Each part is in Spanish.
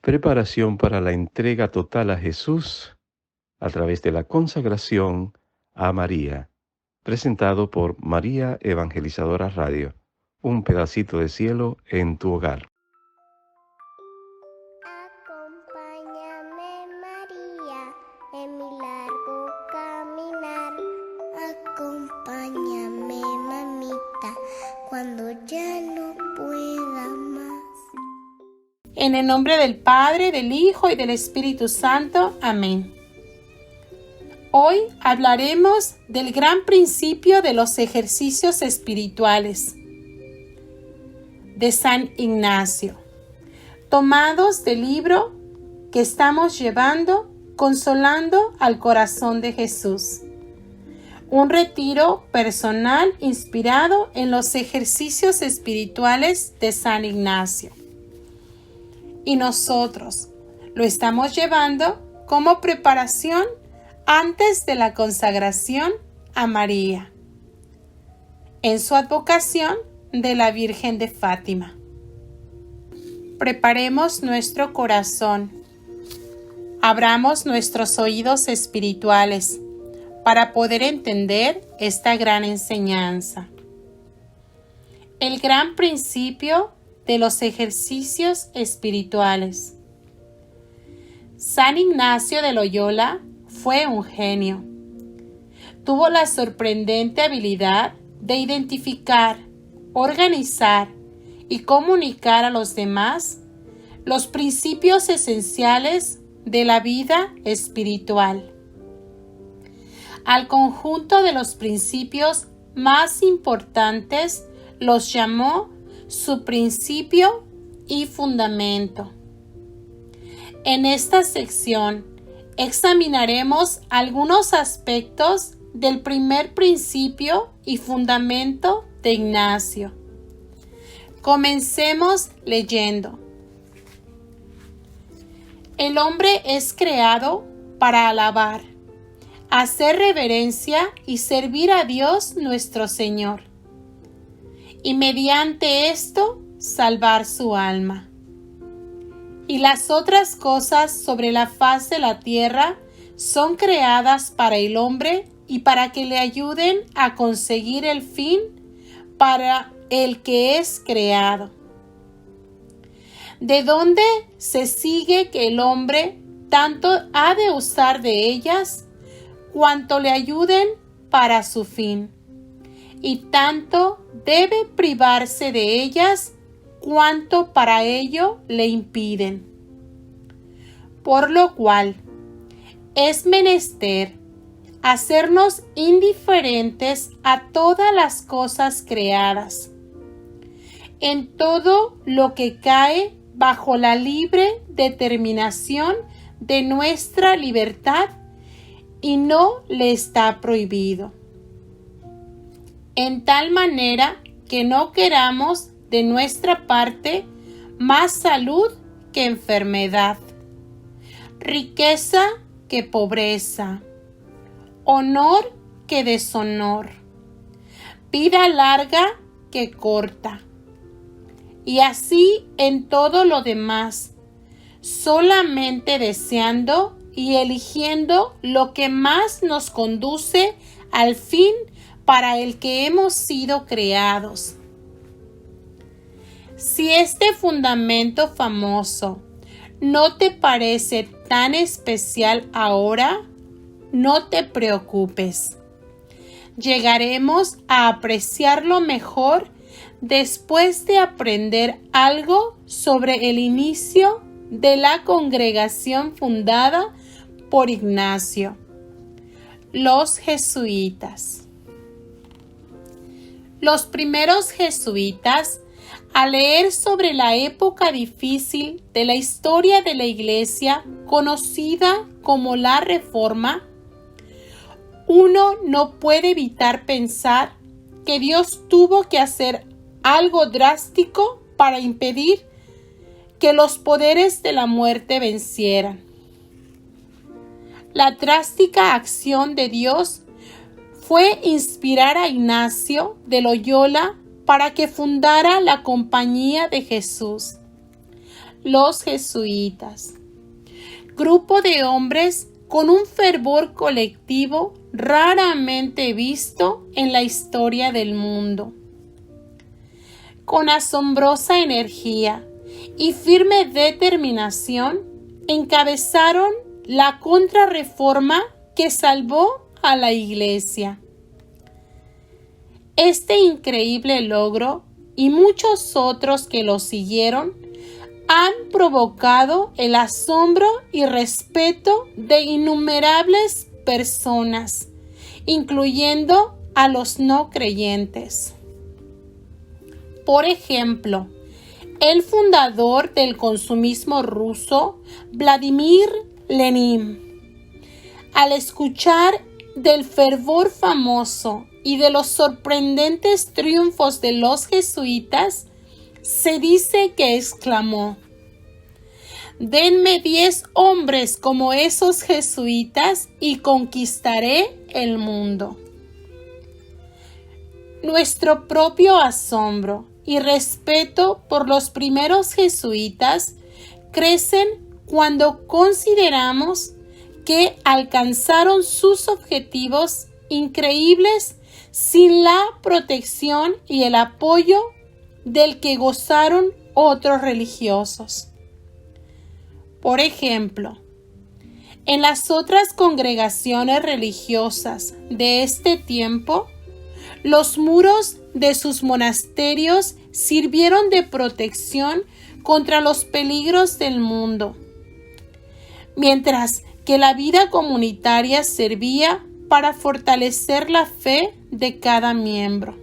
Preparación para la entrega total a Jesús a través de la consagración a María. Presentado por María Evangelizadora Radio. Un pedacito de cielo en tu hogar. Acompáñame, María, en mi largo caminar. Acompáñame, mamita, cuando ya no pueda más. En el nombre del Padre, del Hijo y del Espíritu Santo. Amén. Hoy hablaremos del gran principio de los ejercicios espirituales de San Ignacio, tomados del libro que estamos llevando, Consolando al Corazón de Jesús. Un retiro personal inspirado en los ejercicios espirituales de San Ignacio. Y nosotros lo estamos llevando como preparación antes de la consagración a María, en su advocación de la Virgen de Fátima. Preparemos nuestro corazón, abramos nuestros oídos espirituales para poder entender esta gran enseñanza. El gran principio de los ejercicios espirituales. San Ignacio de Loyola fue un genio. Tuvo la sorprendente habilidad de identificar, organizar y comunicar a los demás los principios esenciales de la vida espiritual. Al conjunto de los principios más importantes los llamó su principio y fundamento. En esta sección examinaremos algunos aspectos del primer principio y fundamento de Ignacio. Comencemos leyendo. El hombre es creado para alabar, hacer reverencia y servir a Dios nuestro Señor, y mediante esto salvar su alma. Y las otras cosas sobre la faz de la tierra son creadas para el hombre y para que le ayuden a conseguir el fin para el que es creado. De donde se sigue que el hombre tanto ha de usar de ellas cuanto le ayuden para su fin, y tanto debe privarse de ellas cuanto para ello le impiden. Por lo cual es menester hacernos indiferentes a todas las cosas creadas, en todo lo que cae bajo la libre determinación de nuestra libertad y no le está prohibido, en tal manera que no queramos de nuestra parte más salud que enfermedad, riqueza que pobreza, honor que deshonor, vida larga que corta, y así en todo lo demás, solamente deseando y eligiendo lo que más nos conduce al fin para el que hemos sido creados. Si este fundamento famoso no te parece tan especial ahora, no te preocupes. Llegaremos a apreciarlo mejor después de aprender algo sobre el inicio de la congregación fundada por Ignacio, los jesuitas. Los primeros jesuitas, al leer sobre la época difícil de la historia de la Iglesia, conocida como la Reforma, uno no puede evitar pensar que Dios tuvo que hacer algo drástico para impedir que los poderes de la muerte vencieran. La drástica acción de Dios fue inspirar a Ignacio de Loyola para que fundara la Compañía de Jesús, los jesuitas. Grupo de hombres con un fervor colectivo raramente visto en la historia del mundo. Con asombrosa energía y firme determinación, encabezaron la contrarreforma que salvó a la Iglesia. Este increíble logro y muchos otros que lo siguieron han provocado el asombro y respeto de innumerables personas, incluyendo a los no creyentes. Por ejemplo, el fundador del consumismo ruso, Vladimir Lenin, al escuchar del fervor famoso y de los sorprendentes triunfos de los jesuitas, se dice que exclamó: «Denme 10 hombres como esos jesuitas y conquistaré el mundo». Nuestro propio asombro y respeto por los primeros jesuitas crecen cuando consideramos que alcanzaron sus objetivos increíbles sin la protección y el apoyo del que gozaron otros religiosos. Por ejemplo, en las otras congregaciones religiosas de este tiempo, los muros de sus monasterios sirvieron de protección contra los peligros del mundo, mientras que la vida comunitaria servía para fortalecer la fe de cada miembro.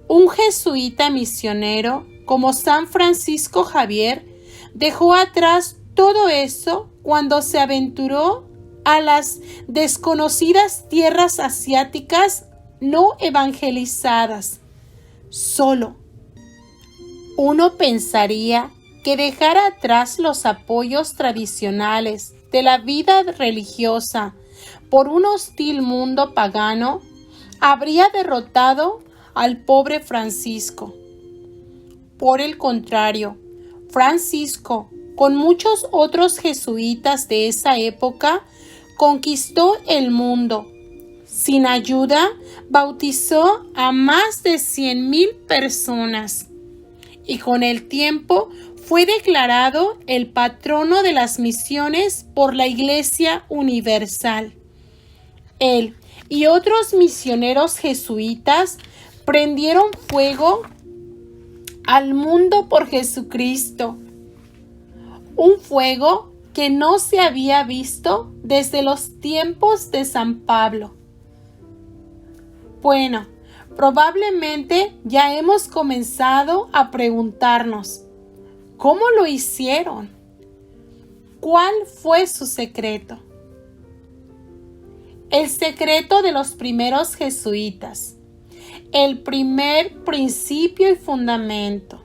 Un jesuita misionero como San Francisco Javier dejó atrás todo eso cuando se aventuró a las desconocidas tierras asiáticas no evangelizadas, solo. Uno pensaría que dejar atrás los apoyos tradicionales de la vida religiosa por un hostil mundo pagano habría derrotado al pobre Francisco. Por el contrario, Francisco, con muchos otros jesuitas de esa época, conquistó el mundo. Sin ayuda, bautizó a más de 100,000 personas y con el tiempo fue declarado el patrono de las misiones por la Iglesia Universal. Él y otros misioneros jesuitas prendieron fuego al mundo por Jesucristo, un fuego que no se había visto desde los tiempos de San Pablo. Bueno, probablemente ya hemos comenzado a preguntarnos, ¿cómo lo hicieron? ¿Cuál fue su secreto? El secreto de los primeros jesuitas, el primer principio y fundamento,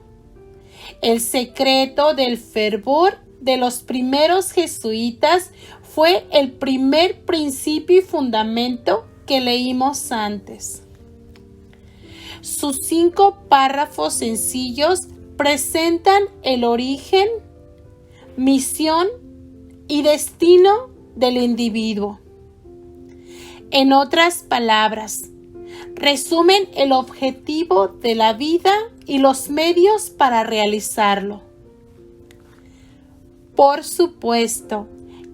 el secreto del fervor de los primeros jesuitas fue el primer principio y fundamento que leímos antes. Sus 5 párrafos sencillos presentan el origen, misión y destino del individuo. En otras palabras, resumen el objetivo de la vida y los medios para realizarlo. Por supuesto,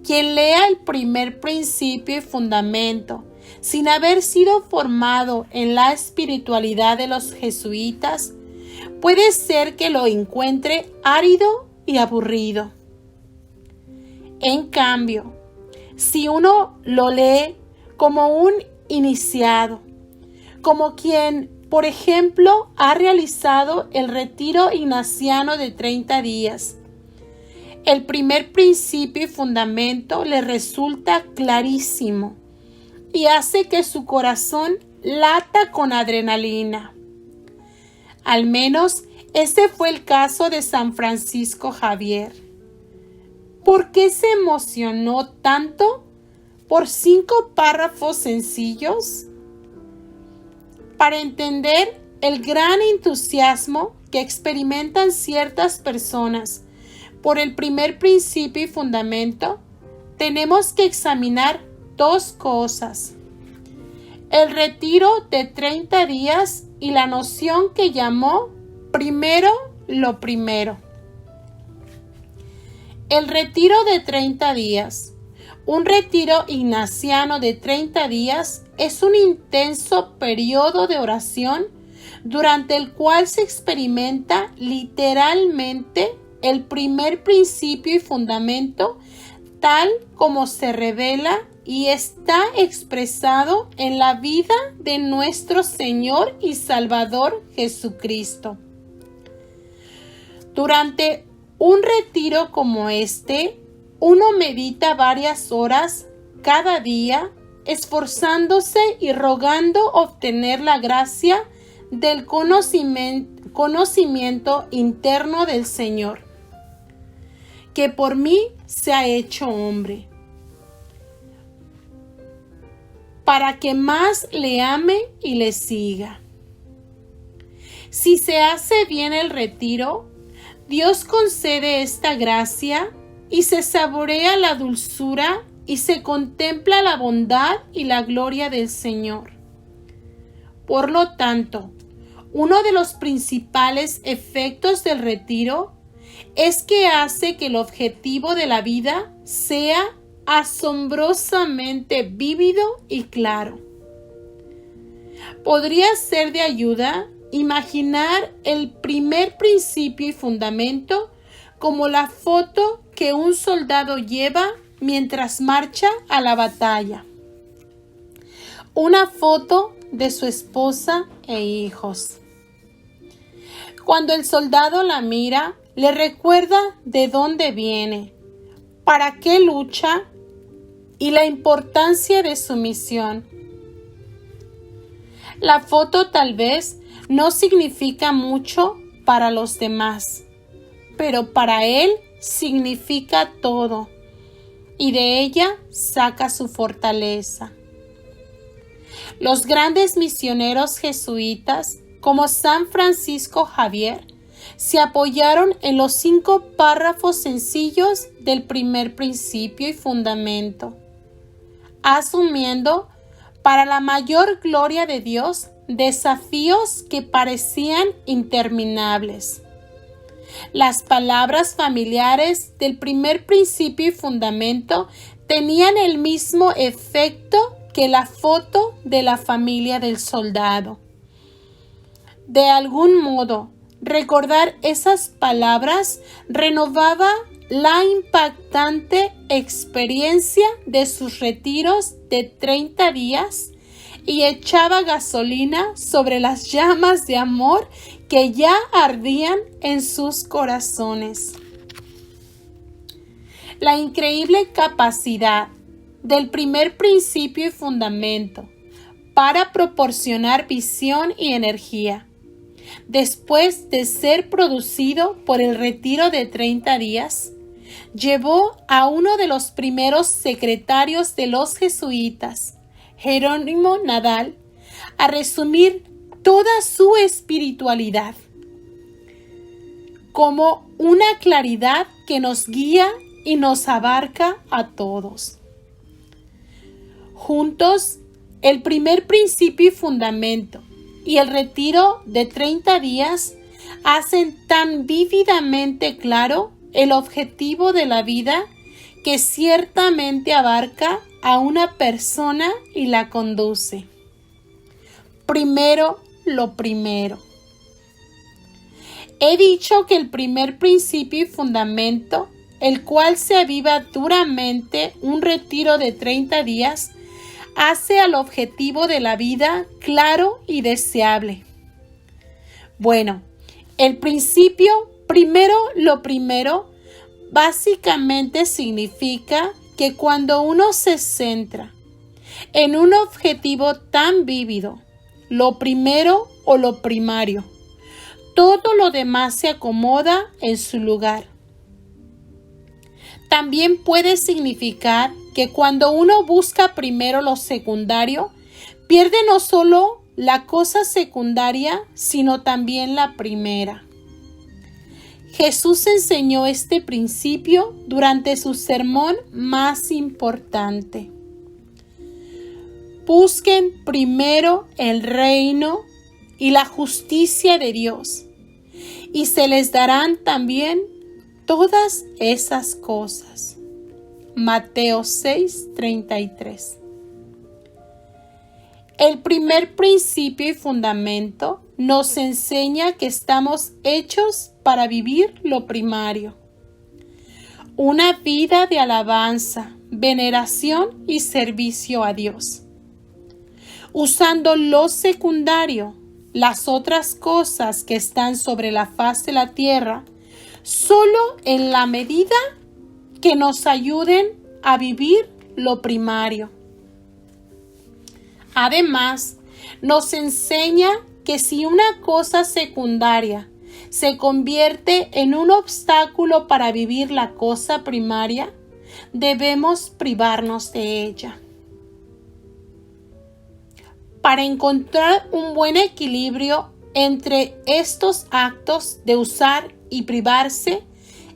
quien lea el primer principio y fundamento sin haber sido formado en la espiritualidad de los jesuitas, puede ser que lo encuentre árido y aburrido. En cambio, si uno lo lee como un iniciado, como quien, por ejemplo, ha realizado el retiro ignaciano de 30 días, el primer principio y fundamento le resulta clarísimo y hace que su corazón lata con adrenalina. Al menos ese fue el caso de San Francisco Javier. ¿Por qué se emocionó tanto por 5 párrafos sencillos? Para entender el gran entusiasmo que experimentan ciertas personas por el primer principio y fundamento, tenemos que examinar dos cosas: el retiro de 30 días y la noción que llamó primero lo primero. El retiro de 30 días. Un retiro ignaciano de 30 días es un intenso periodo de oración durante el cual se experimenta literalmente el primer principio y fundamento tal como se revela y está expresado en la vida de nuestro Señor y Salvador Jesucristo. Durante un retiro como este, uno medita varias horas cada día, esforzándose y rogando obtener la gracia del conocimiento interno del Señor, que por mí se ha hecho hombre, para que más le ame y le siga. Si se hace bien el retiro, Dios concede esta gracia y se saborea la dulzura y se contempla la bondad y la gloria del Señor. Por lo tanto, uno de los principales efectos del retiro es que hace que el objetivo de la vida sea asombrosamente vívido y claro. Podría ser de ayuda imaginar el primer principio y fundamento como la foto que un soldado lleva mientras marcha a la batalla. Una foto de su esposa e hijos. Cuando el soldado la mira, le recuerda de dónde viene, para qué lucha y la importancia de su misión. La foto tal vez no significa mucho para los demás, pero para él significa todo, y de ella saca su fortaleza. Los grandes misioneros jesuitas, como San Francisco Javier, se apoyaron en los 5 párrafos sencillos del primer principio y fundamento, asumiendo para la mayor gloria de Dios desafíos que parecían interminables. Las palabras familiares del primer principio y fundamento tenían el mismo efecto que la foto de la familia del soldado. De algún modo, recordar esas palabras renovaba la impactante experiencia de sus retiros de 30 días y echaba gasolina sobre las llamas de amor que ya ardían en sus corazones. La increíble capacidad del primer principio y fundamento para proporcionar visión y energía, después de ser producido por el retiro de 30 días, llevó a uno de los primeros secretarios de los jesuitas, Jerónimo Nadal, a resumir toda su espiritualidad como una claridad que nos guía y nos abarca a todos. Juntos, el primer principio y fundamento y el retiro de 30 días hacen tan vívidamente claro el objetivo de la vida que ciertamente abarca a una persona y la conduce. Primero lo primero. He dicho que el primer principio y fundamento, el cual se aviva duramente un retiro de 30 días, hace al objetivo de la vida claro y deseable. Bueno, el principio, primero lo primero, básicamente significa que cuando uno se centra en un objetivo tan vívido, lo primero o lo primario, todo lo demás se acomoda en su lugar. También puede significar que cuando uno busca primero lo secundario, pierde no solo la cosa secundaria, sino también la primera. Jesús enseñó este principio durante su sermón más importante. Busquen primero el reino y la justicia de Dios, y se les darán también todas esas cosas. Mateo 6:33. El primer principio y fundamento nos enseña que estamos hechos para vivir lo primario. Una vida de alabanza, veneración y servicio a Dios. Usando lo secundario, las otras cosas que están sobre la faz de la tierra, solo en la medida que nos ayuden a vivir lo primario. Además, nos enseña que si una cosa secundaria se convierte en un obstáculo para vivir la cosa primaria, debemos privarnos de ella. Para encontrar un buen equilibrio entre estos actos de usar y privarse,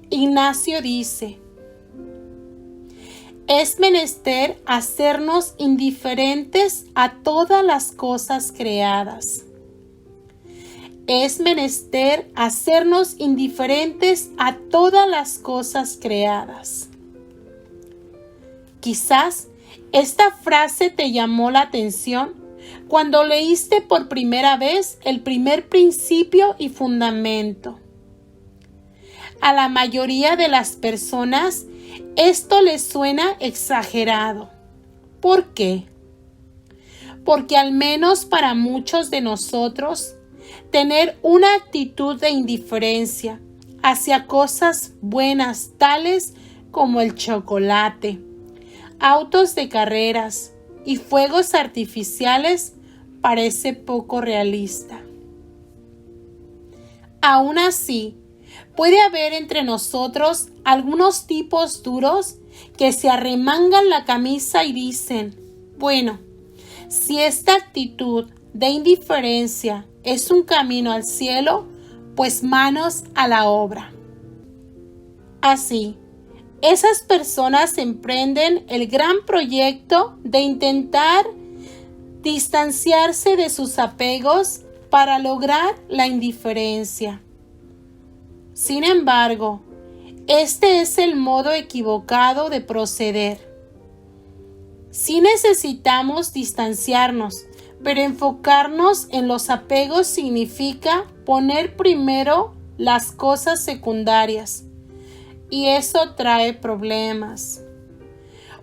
Ignacio dice: es menester hacernos indiferentes a todas las cosas creadas. Es menester hacernos indiferentes a todas las cosas creadas. Quizás esta frase te llamó la atención cuando leíste por primera vez el primer principio y fundamento. A la mayoría de las personas esto les suena exagerado. ¿Por qué? Porque al menos para muchos de nosotros, tener una actitud de indiferencia hacia cosas buenas tales como el chocolate, autos de carreras y fuegos artificiales parece poco realista. Aún así, puede haber entre nosotros algunos tipos duros que se arremangan la camisa y dicen: bueno, si esta actitud de indiferencia es un camino al cielo, pues manos a la obra. Así, esas personas emprenden el gran proyecto de intentar distanciarse de sus apegos para lograr la indiferencia. Sin embargo, este es el modo equivocado de proceder. Sí necesitamos distanciarnos, pero enfocarnos en los apegos significa poner primero las cosas secundarias, y eso trae problemas.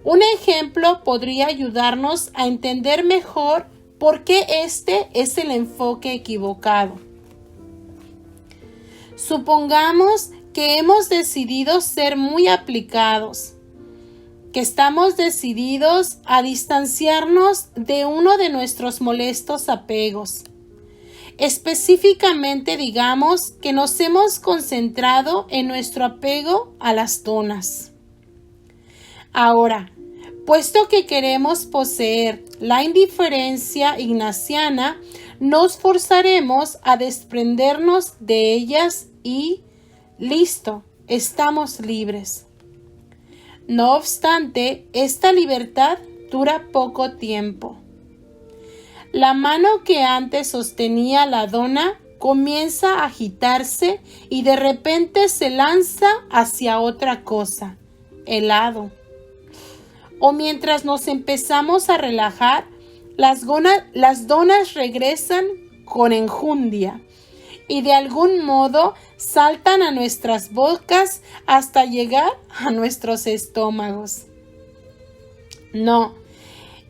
Un ejemplo podría ayudarnos a entender mejor por qué este es el enfoque equivocado. Supongamos que hemos decidido ser muy aplicados, que estamos decididos a distanciarnos de uno de nuestros molestos apegos. Específicamente, digamos que nos hemos concentrado en nuestro apego a las donas. Ahora, puesto que queremos poseer la indiferencia ignaciana, nos forzaremos a desprendernos de ellas y listo, estamos libres. No obstante, esta libertad dura poco tiempo. La mano que antes sostenía la dona comienza a agitarse y de repente se lanza hacia otra cosa, helado. O mientras nos empezamos a relajar, las donas regresan con enjundia y de algún modo saltan a nuestras bocas hasta llegar a nuestros estómagos. No,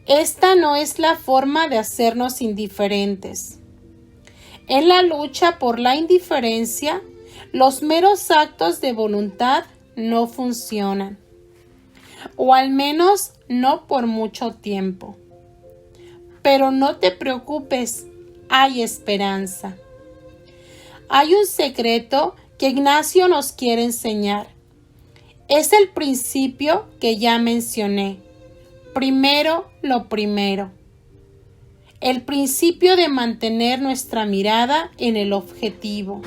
esta no es la forma de hacernos indiferentes. En la lucha por la indiferencia, los meros actos de voluntad no funcionan, o al menos no por mucho tiempo. Pero no te preocupes, hay esperanza. Hay un secreto que Ignacio nos quiere enseñar. Es el principio que ya mencioné. Primero lo primero. El principio de mantener nuestra mirada en el objetivo.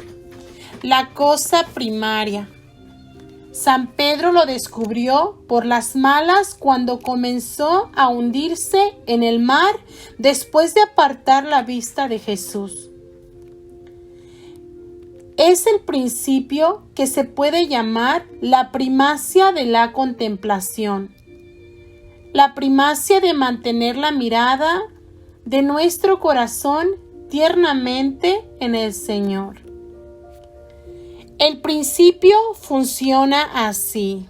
la cosa primaria. San Pedro lo descubrió por las malas cuando comenzó a hundirse en el mar después de apartar la vista de Jesús. Es el principio que se puede llamar la primacia de la contemplación, la primacia de mantener la mirada de nuestro corazón tiernamente en el Señor. El principio funciona así.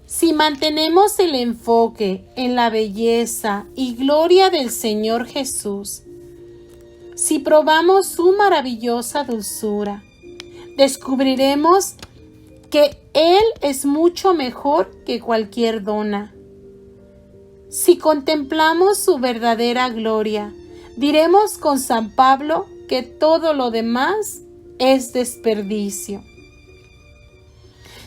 Si mantenemos el enfoque en la belleza y gloria del Señor Jesús, si probamos su maravillosa dulzura, descubriremos que Él es mucho mejor que cualquier dona. Si contemplamos su verdadera gloria, diremos con San Pablo que todo lo demás es desperdicio.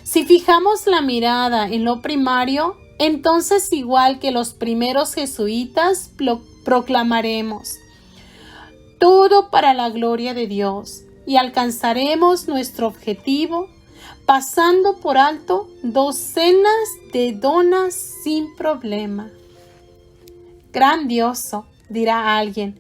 Si fijamos la mirada en lo primario, entonces igual que los primeros jesuitas proclamaremos todo para la gloria de Dios y alcanzaremos nuestro objetivo pasando por alto docenas de donas sin problema. Grandioso, dirá alguien,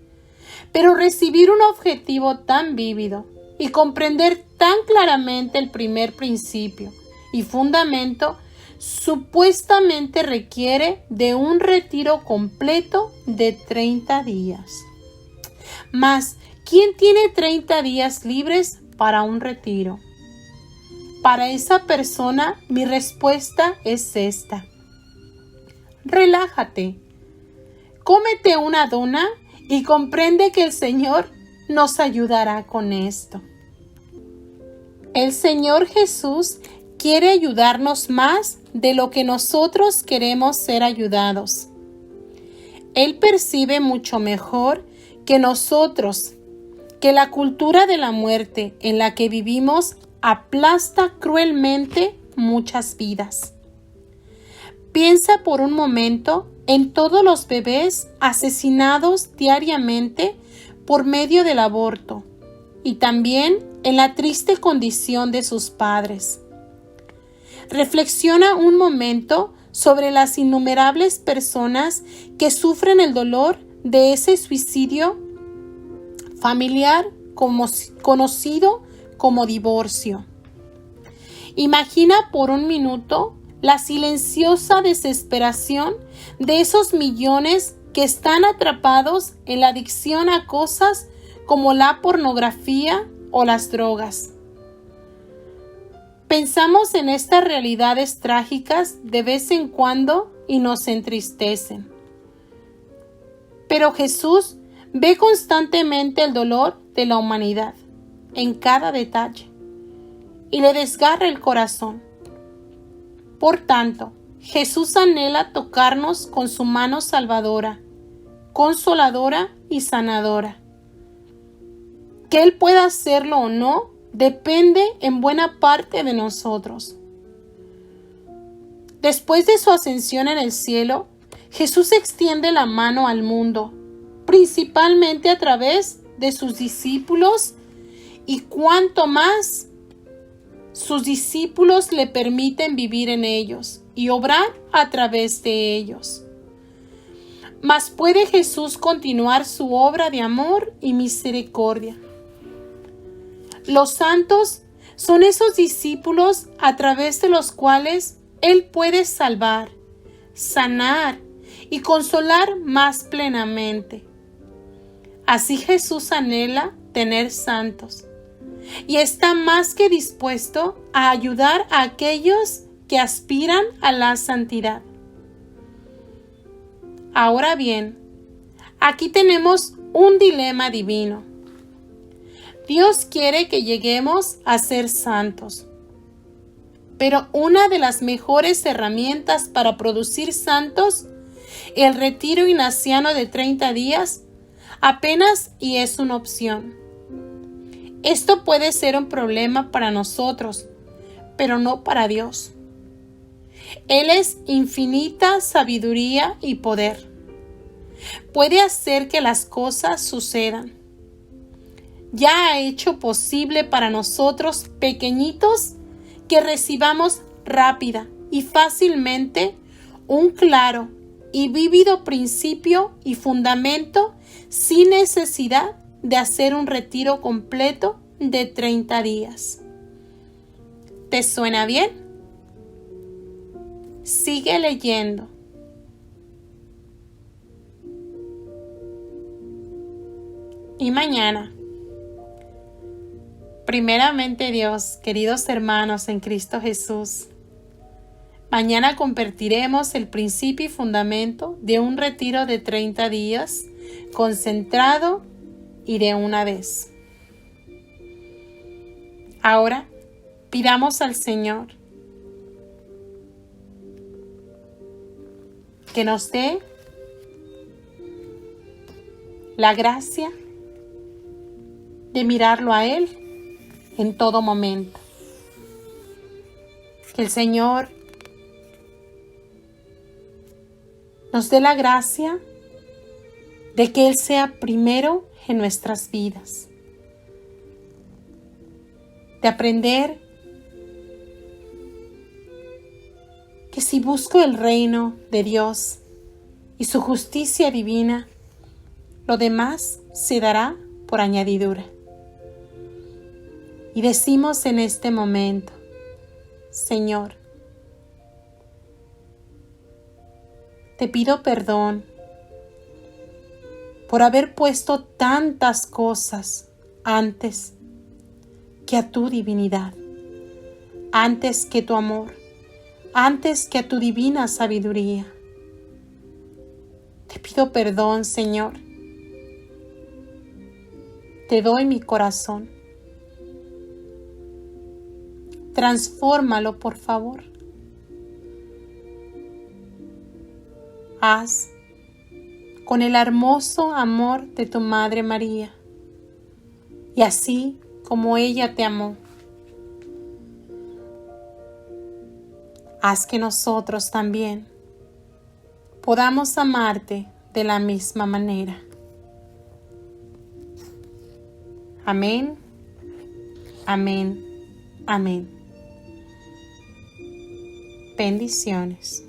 pero recibir un objetivo tan vívido y comprender tan claramente el primer principio y fundamento supuestamente requiere de un retiro completo de 30 días. Mas, ¿quién tiene 30 días libres para un retiro? Para esa persona, mi respuesta es esta. Relájate, cómete una dona y comprende que el Señor nos ayudará con esto. El Señor Jesús quiere ayudarnos más de lo que nosotros queremos ser ayudados. Él percibe mucho mejor que nosotros que la cultura de la muerte en la que vivimos aplasta cruelmente muchas vidas. Piensa por un momento en todos los bebés asesinados diariamente por medio del aborto y también en la triste condición de sus padres. Reflexiona un momento sobre las innumerables personas que sufren el dolor de ese suicidio familiar conocido como divorcio. Imagina por un minuto la silenciosa desesperación de esos millones que están atrapados en la adicción a cosas como la pornografía o las drogas. Pensamos en estas realidades trágicas de vez en cuando y nos entristecen. Pero Jesús ve constantemente el dolor de la humanidad en cada detalle y le desgarra el corazón. Por tanto, Jesús anhela tocarnos con su mano salvadora, consoladora y sanadora. Que Él pueda hacerlo o no depende en buena parte de nosotros. Después de su ascensión en el cielo, Jesús extiende la mano al mundo, principalmente a través de sus discípulos, y cuanto más sus discípulos le permiten vivir en ellos y obrar a través de ellos. Mas puede Jesús continuar su obra de amor y misericordia. Los santos son esos discípulos a través de los cuales Él puede salvar, sanar y consolar más plenamente. Así Jesús anhela tener santos y está más que dispuesto a ayudar a aquellos que aspiran a la santidad. Ahora bien, aquí tenemos un dilema divino. Dios quiere que lleguemos a ser santos, pero una de las mejores herramientas para producir santos, el retiro ignaciano de 30 días, apenas y es una opción. Esto puede ser un problema para nosotros, pero no para Dios. Él es infinita sabiduría y poder. Puede hacer que las cosas sucedan. ya ha hecho posible para nosotros pequeñitos que recibamos rápida y fácilmente un claro y vívido principio y fundamento sin necesidad de hacer un retiro completo de 30 días. ¿Te suena bien? Sigue leyendo. Y mañana, primeramente Dios, queridos hermanos en Cristo Jesús, mañana compartiremos el principio y fundamento de un retiro de 30 días, concentrado y de una vez. Ahora, pidamos al Señor que nos dé la gracia de mirarlo a Él en todo momento. Que el Señor nos dé la gracia de que Él sea primero en nuestras vidas. De aprender que si busco el reino de Dios y su justicia divina, lo demás se dará por añadidura. Y decimos en este momento: Señor, te pido perdón por haber puesto tantas cosas antes que a tu divinidad, antes que tu amor, antes que a tu divina sabiduría. Te pido perdón, Señor. Te doy mi corazón. Transfórmalo, por favor. Haz con el hermoso amor de tu Madre María, y así como ella te amó, haz que nosotros también podamos amarte de la misma manera. Amén, amén, amén. Bendiciones.